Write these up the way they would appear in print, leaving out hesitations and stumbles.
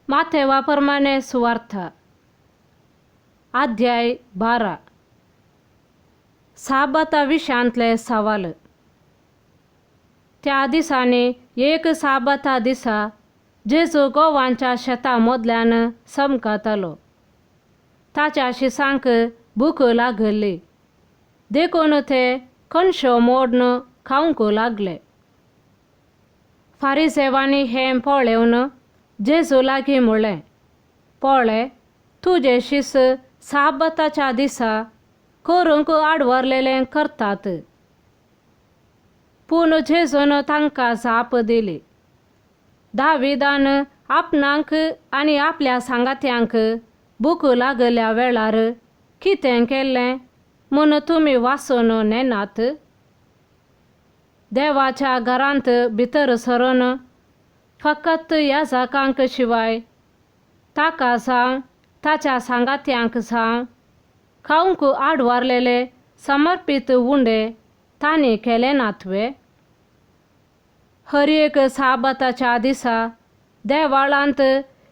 माथेवाप्रमाणे सुवार्थ अध्याय 12 साबता विषयांतले सवाल. त्या दिसांनी एक साबता दिसा जेजू गोवांच्या शेता मदल्यान समकतालो. ताच्या शिसांक भूक लागली देखून ते कणशो मोडून खावंक लागले. फारिसेवांनी हें पळोवन जेजू लागीं म्हणलें, पळय, तुजे शिस साबताच्या दिसा करूंक आडवरलेलें करतात. पूण जेजून तांकां जाप दिली, दाविदान आपणाक आनी आपल्या सांगात्यांक भूक लागल्या वेळार कितें केलें म्हूण तुमी वाचून नेनात? देवाच्या घरांत भितर सरून फकत याजकांक शिवाय ताका जावं ताच्या सांगात्यांक जावं खावंक आडवरलेले समर्पीत उंडे तांणी केले नातवे. हर एक साबताच्या दिसा देवाळांत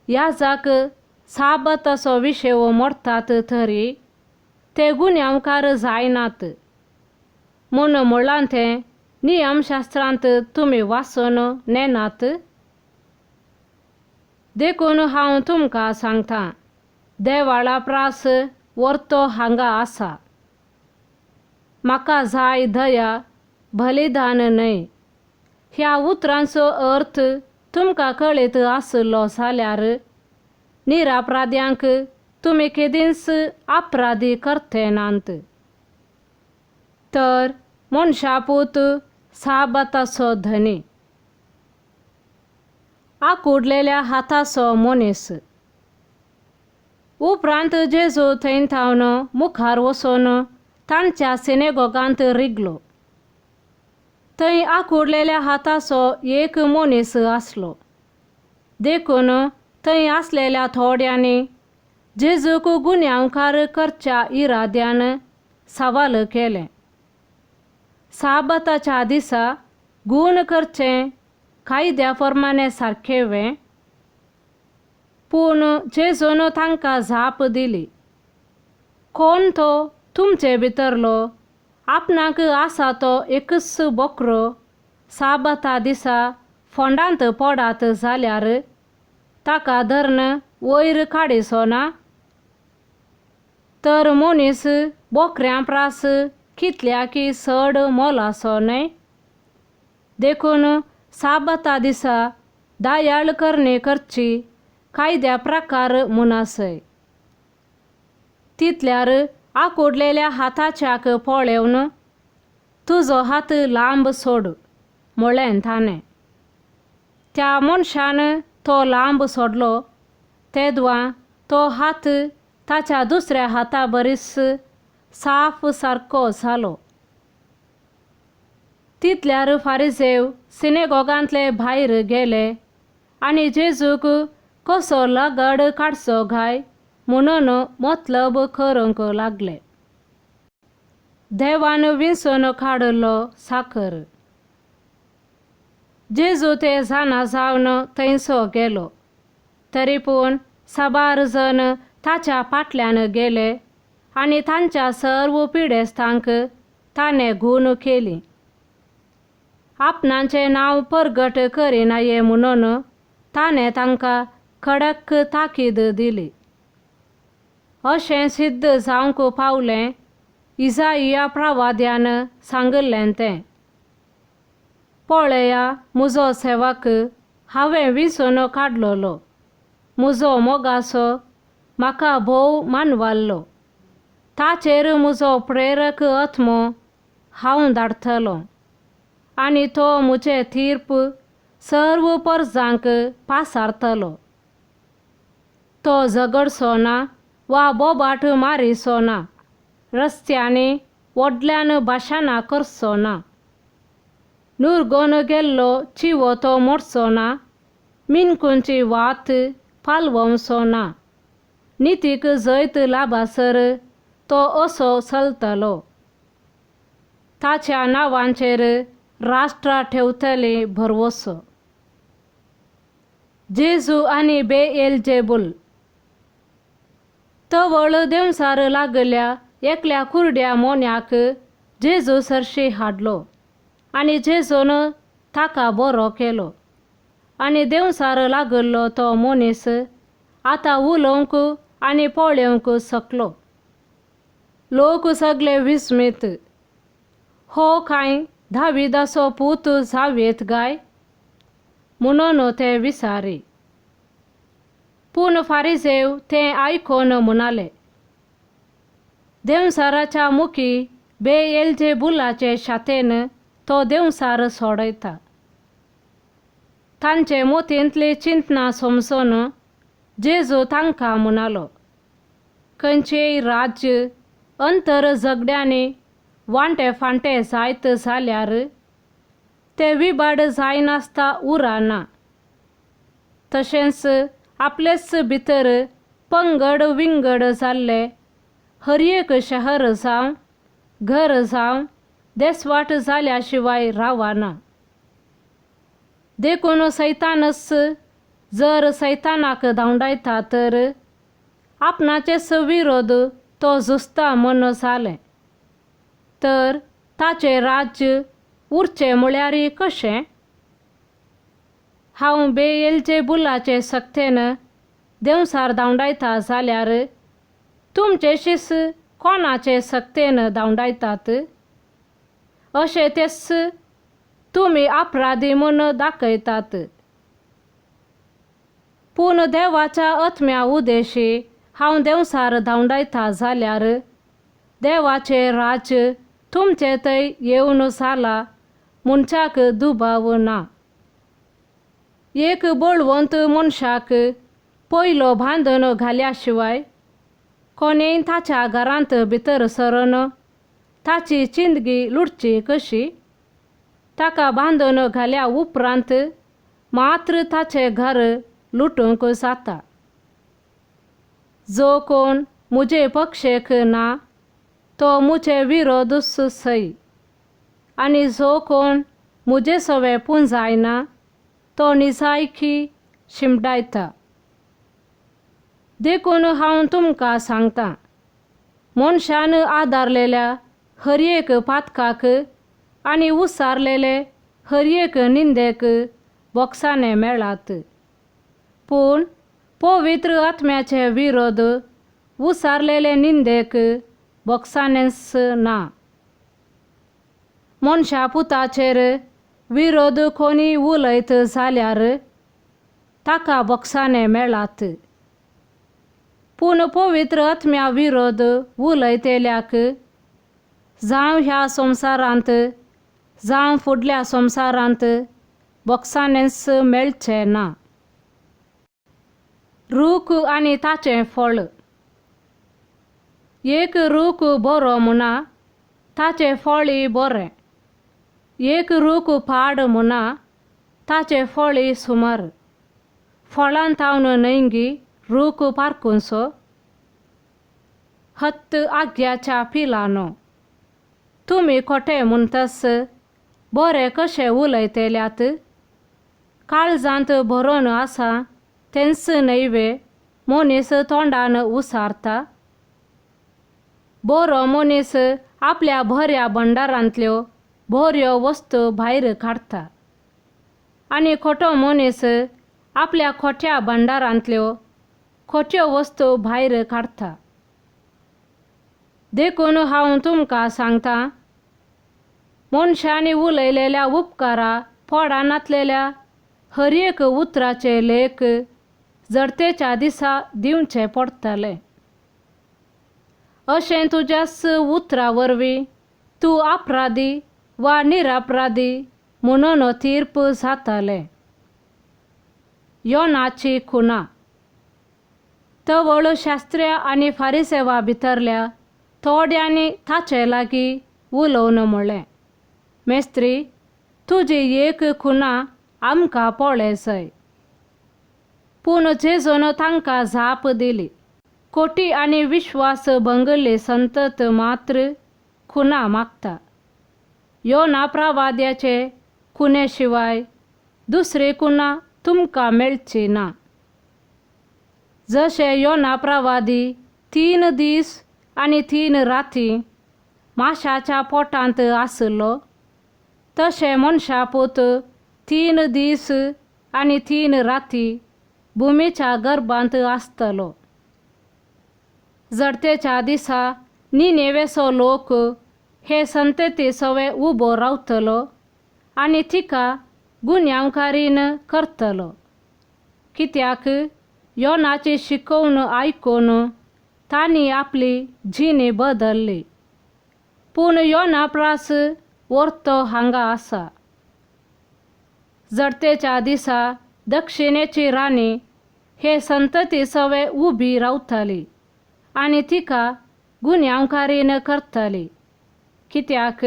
याजक साबताचो विशेव मोडटात तरी ते गुन्यांवकार जायनात म्हूण म्हणलां तें नियमशास्त्रांत तुमी वाचून नेनात. देखून हांव तुमकां सांगतां, देवाळा प्रास व्हरतो हांगा आसा. म्हाका जाय दया, बलिदान न्हय. ह्या उतरांचो अर्थ तुमकां कळीत आसलो जाल्यार निरापराध्यांक तुमी केदींच अपराधी करते नात. तर मनशापूत साबताचो धनी. आकुडलेल्या हाताचो मनीस. उपरांत जेजू थंय थावन मुखार वचून तांच्या सिनेगोगांत रिगलो. थंय आकुडलेल्या हाताचो एक मनीस आसलो. देखून थंय आसलेल्या थोड्यांनी जेजूक गुन्यांवकार करच्या इराद्यान सवाल केलें, साबताच्या दिसा गुण करचें कायद्या प्रमाणे सारकें? पूण जेजून तांकां जाप दिली, कोण तो तुमचे भितरलो आपणाक आसा तो एकच बोकरो साबता दिसा फोंडांत पडात जाल्यार ताका धरून वयर काडिचो ना? तर मनीस बोकऱ्यां प्रास कितल्याकी चड मोलाचो न्हय? देखून साबता दिसा दयाळ करणी करची कायद्या प्रकार म्हूण आसय. तितल्यार आकुडलेल्या हाताच्याक पळोवन तुजो हात लांब सोड म्हळें ताणें. त्या मनशान तो लांब सोडलो तेदवां तो हात ताच्या दुसऱ्या हाता बरीस साफ सारको जालो. तितल्यार फारिसेव सिनेगोगांतले भायर गेले आनी जेजूक कसो लगड काडचो काय म्हणून मतलब करूंक लागले. देवान विंचून काडलो साकर. जेजू ते जाणा जावन थंयसो गेलो. तरी पूण साबार जण ताच्या फाटल्यान गेले आनी तांच्या सर्व पिडेस्तांक ताणें गूण केली. आपणाचें नांव परगट करिनाये म्हणून ताणें तांकां कडक ताकीद दिली. अशें सिद्ध जावंक पावलें इसाइया प्रवाद्यान सांगलें तें, पळया, म्हजो सेवक हांवें विंचून काडलोलो. म्हजो मोगाचो म्हाका भोव मानवाल्लो. ताचेर म्हजो प्रेरक आत्मो हांव धाडटलों आनी तो म्हजें तीर्प सर्व परजांक पासारतलो. तो झगडचो ना वा बोबाट मारिचो ना. रस्त्यांनी व्हडल्यान भाशणां करचो ना. नुरगोन गेल्लो चिवो तो मोडचो ना. मिनकुंची वात पालवचो ना. नितीक जैत लाबासर तो असो चलतलो. ताच्या नांवांचेर राष्ट्रां ठेवतलीं भरवोसो. जेजू आणि बेएल्जेबुल. तवळ देवसार लागल्या एकल्या कुरड्या मोन्याक जेजू सरशी हाडलो आणि जेजून ताका बरो केलो. आणि देवसार लागल्लो तो मनीस आता उलोवंक आणि पळोवंक शकलो. लोक सगळे विस्मित. हो काय दाविदाचो पूत जावेत गाय म्हणून ते विचारी. पूण फारिसेव ते आयकून म्हणाले, देवसाराच्या मुखी बेएल्जेबुलाचे शातेन तो देवसार सोडयता. तांचे मोतींतली चिंतना समजून जेजू तांकां म्हणालो, खंयचेय राज्य अंतर झगड्यांनी वांटे फांटे जायत जाल्यार ते विभाड जायनासता उरना. तशेंच आपलेच भितर पंगड विंगड जाल्ले हर एक शहर जावं घर जावं देसवाट जाल्या शिवाय रावना. देखून सैतानच जर सैतानाक धांवडायता तर आपणाचेच विरोध तो झुजता म्हण जालें. तर ताचे राज्य उरचें म्हळ्यार कशें? हांव बेएल्जेबुलाचे सक्तेन देवसार धांवडायता जाल्यार तुमचे शिस कोणाचे सक्तेन धांवडायतात? अशें तेच तुमी अपराधी म्हूण दाखयतात. पूण देवाच्या आत्म्या उदेशी हांव देवसार धांवडायता जाल्यार देवाचे राज्य तुमचे थंय येवन जाला मनशाक दुबाव ना. एक बळवंत मनशाक पयलो बांदून घाल्या शिवाय कोणेय ताच्या घरांत भितर सरून ताची जिंदगी लुटची कशी? ताका बांदून घाल्या उपरांत मात्र ताचें घर लुटूंक जाता. जो कोण मुजे पक्षेक ना तो मुजे विरोधूच सई. आणि जो कोण मुजे सवे पुंजायना तो निजायकी शिमडायता. देखून हांव तुमकां सांगता, मनशान आदारलेल्या हर एक पातकाक आणि उसारलेले हर एक निंदेक बोगसाणे मेळात. पूण पवित्र आत्म्याचे विरोध उसारलेले निंदेक बोगसाणेच ना. मनशा पुताचेर विरोध कोणी उलयत जाल्यार ताका बोगसाणे मेळात. पूण पवित्र आत्म्या विरोध उलयतेल्याक जावं ह्या संवसारांत जावं फुडल्या संवसारांत बोगसाणेच मेळचें ना. रूख आनी ताचें फळ. एक रूख बरो म्हणा ताचें फळय बरें. एक रूख पाड म्हणा ताचें फळय सुमार. फळां तावन न्हयंगी रूख पारकुंचो. हत्त आग्याच्या पिलांनो, तुमी खोटें म्हणटस बरें कशें उलयतेल्यात? काळजांत भरोन आसा तेंच नैवे मनीस तोंडान उसारता. बरो मनीस आपल्या बऱ्या भंडारांतल्यो बऱ्यो वस्तू भायर काडटा. आनी खोटो मनीस आपल्या खोट्या भंडारांतल्यो खोट्यो वस्तू भायर काडटा. देखून हांव तुमकां सांगता, मनशांनी उलयलेल्या उपकारा पोडा नातलेल्या हर एक उतराचे लेख जडतेच्या दिसा दिवचे पडटले. अशें तुज्याच उतरा वरवीं तूं अपराधी वा निरपराधी म्हणून तीर्प जातलें. योनाची खुना. तवळ शास्त्र्या आनी फारिसेवा भितरल्या थोड्यांनी ताचे लागीं उलोवन म्हणलें, मेस्त्री, तुजी एक खुना आमकां पळय जाय. पूण जेजून तांकां जाप दिली, खोटी आनी विश्वास भंगल्ली संतत मात्र खुना मागता. योना प्रवाद्याचे खुने शिवाय दुसरी खुना तुमकां मेळची ना. जशे योना प्रवादी 3 दीस आनी 3 राती माशाच्या पोटांत आसलो, तशे मनशा पूत 3 दीस आनी 3 राती भुमीच्या गर्भांत आसतलो. जडतेच्या दिसा निनेवेचो लोक हे संतती सवे उबो रावतलो आनी तिका गुन्यांवकारीन करतलो, कित्याक योनाची शिकवण आयकून तांणी आपली जिणी बदलली. पूण योना प्रास व्हरतो हांगा आसा. जडतेच्या दिसा दक्षिणेची राणी हे संतती सवे उबी रावतली आनी तिका गुन्यांवकारीन करतली, कित्याक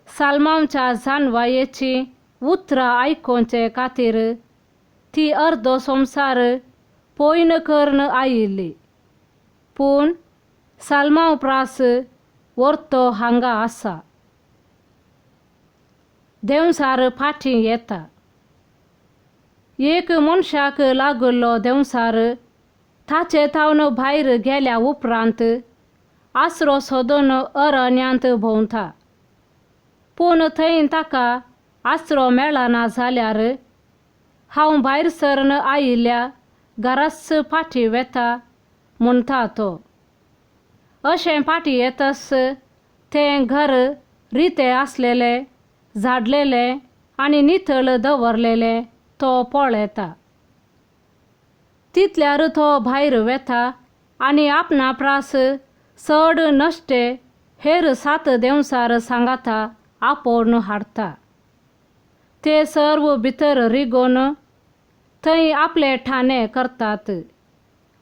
साल्मांच्या जानवायेची उतरां आयकोवचे खातीर ती अर्दो संवसार पोयन करून आयिल्ली. पूण साल्मांव प्रास व्हरतो हांगा आसा. देंवसार फाटीं येता. एक मनशाक लागलो देंवसार ताचे तावन भायर गेल्या उपरांत आसरो सोदून अरण्यांत भोंवता. पूण थंय ताका आसरो मेळना जाल्यार हांव भायर सरून आयिल्ल्या घरास फाटीं वेता म्हणटा तो. अशें फाटीं येतस तें घर रिते आसलेलें, झाडलेलें आनी नितळ दवरलेलें तो पळयता. तितल्यार तो भायर वेता आनी आपणा प्रास चड नश्टे हेर 7 देंवसार सांगाता आपोवन हाडटा. ते सर्व भितर रिगोन थंय आपले ठाणे करतात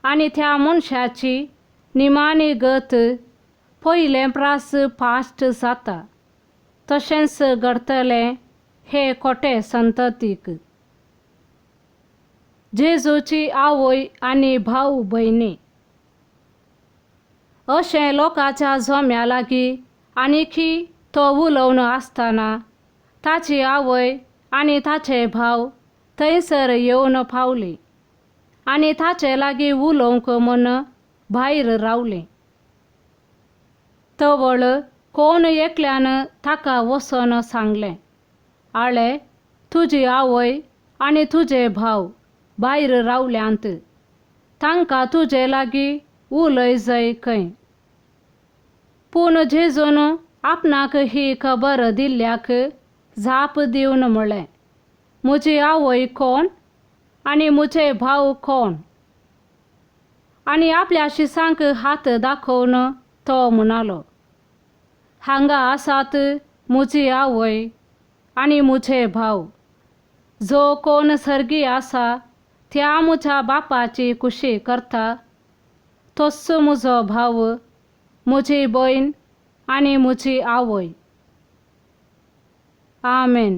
आनी त्या मनशाची निमाणी गत पयलें प्रास फास्ट जाता. तशेंच घडतलें हे खोटे संततीक. जेजूची आवय आनी भाव भयणी. अशें लोकाच्या जोम्या लागीं आनीकी तो उलोवन आसतना ताची आवय आनी ताचे भाव थंयसर येवन पावली आनी ताचे लागीं उलोवंक म्हूण भायर रावलीं. तवळ कोण एकल्यान ताका वचोन सांगलें, आळे तुजी आवय आनी तुजे भाव भायर रावल्यांत, तांकां तुजे लागीं उलय जय खंय. पूण जेजून आपणाक ही खबर दिल्ल्याक जाप दिवन म्हळें, म्हजी आवय कोण आनी म्हजे भाव कोण? आनी आपल्या शिसांक हात दाखोवन तो म्हणालो, हांगा आसात म्हजी आवय आनी म्हजे भाव. जो कोण सर्गी आसा त्या म्हज्या बापाची कुशी करता, तोच म्हजो भाव, म्हजी भयण आनी म्हजी आवय. आमेन.